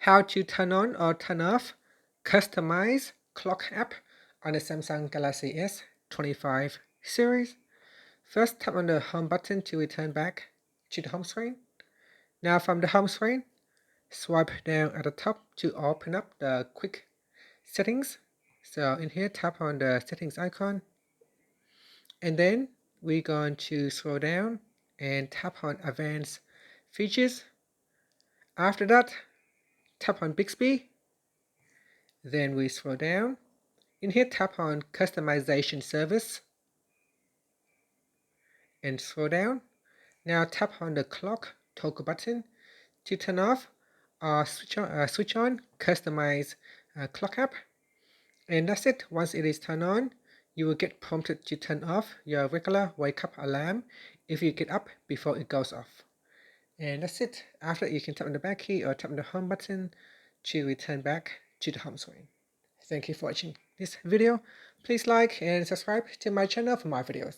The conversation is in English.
how to turn on or turn off customize clock app on the Samsung Galaxy S25 series. First, tap on the home button to return back to the home screen. Now from the home screen, swipe down at the top to open up the quick settings. So in here, tap on the settings icon, and then we're going to scroll down and tap on advanced features. After that, tap on Bixby. Then we scroll down. In here, tap on customization service and scroll down. Now tap on the clock toggle button to turn off or switch on customize clock app. And that's it. Once it is turned on, you will get prompted to turn off your regular wake up alarm if you get up before it goes off. And that's it. After, you can tap on the back key or tap on the home button to return back to the home screen. Thank you for watching this video. Please like and subscribe to my channel for more videos.